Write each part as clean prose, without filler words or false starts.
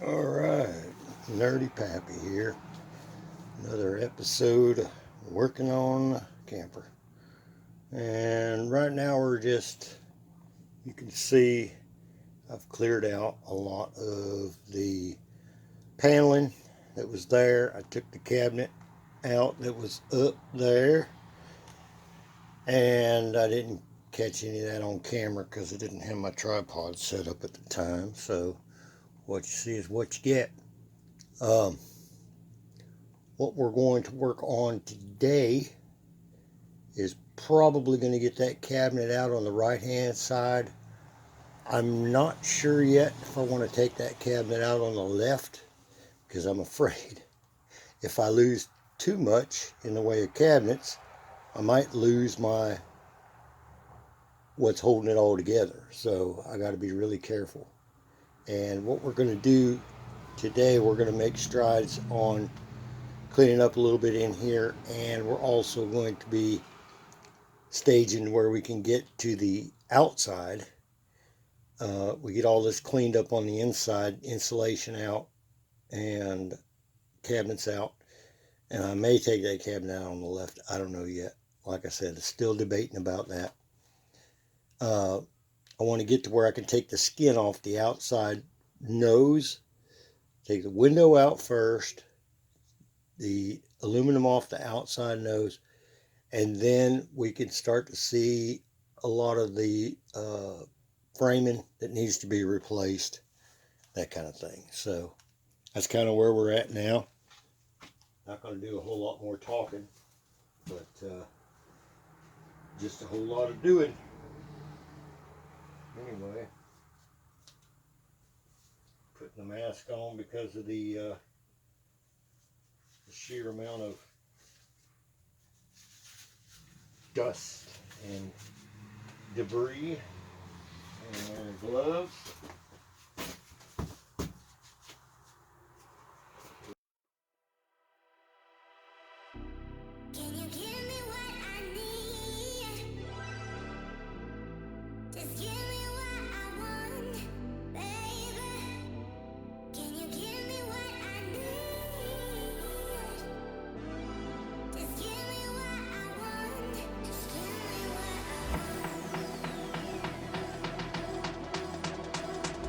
Alright, Nerdy Pappy here. Another episode working on camper. And right now you can see I've cleared out a lot of the paneling that was there. I took the cabinet out that was up there. And I didn't catch any of that on camera because I didn't have my tripod set up at the time. So what you see is what you get. What we're going to work on today is probably going to get that cabinet out on the right hand side. I'm not sure yet if I want to take that cabinet out on the left because I'm afraid if I lose too much in the way of cabinets, I might lose what's holding it all together. So I got to be really careful. And what we're going to do today, we're going to make strides on cleaning up a little bit in here, and we're also going to be staging where we can get to the outside. We get all this cleaned up on the inside, insulation out and cabinets out, and I may take that cabinet out on the left. I don't know yet. Like I said, still debating about that. I want to get to where I can take the skin off the outside nose, take the window out first, the aluminum off the outside nose, and then we can start to see a lot of the framing that needs to be replaced, that kind of thing. So that's kind of where we're at now. Not going to do a whole lot more talking, but just a whole lot of doing. Anyway, putting the mask on because of the sheer amount of dust and debris, and gloves. Can you give me what I need? Just give me what I want, baby. Can you give me what I need? Just give me what I want. Just give me what I want.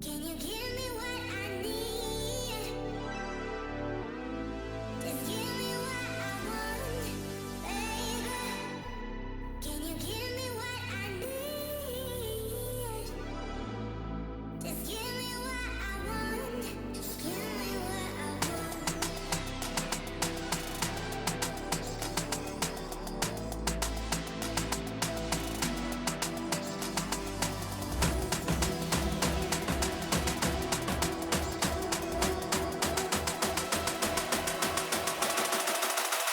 Can you give me what I need? Just give me what I want, baby. Can you give me what I need? Just give me what I want. Just give me what I want.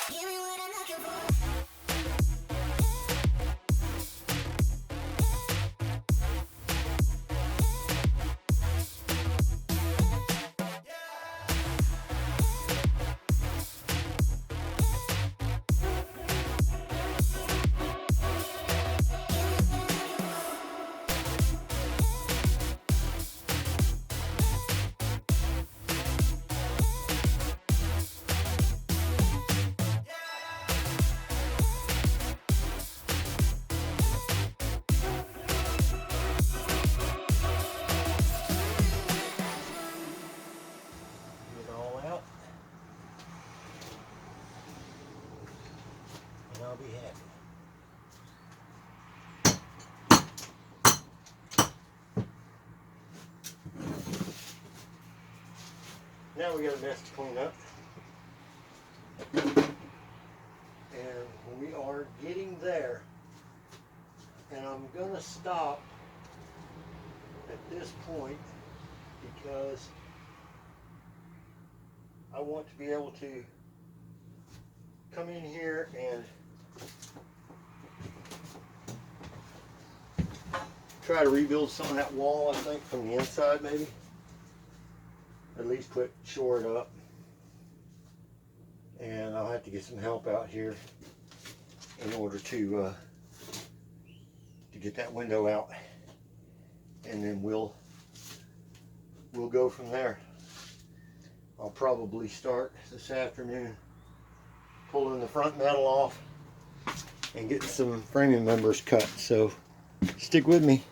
Give me what I'm looking for. Get it all out, and I'll be happy. Now we got a mess to clean up. And we are getting there. And I'm gonna stop at this point because I want to be able to come in here and try to rebuild some of that wall, I think, from the inside maybe. At least shore it up. And I'll have to get some help out here in order to get that window out. And then we'll go from there. I'll probably start this afternoon pulling the front metal off and getting some framing members cut. So stick with me.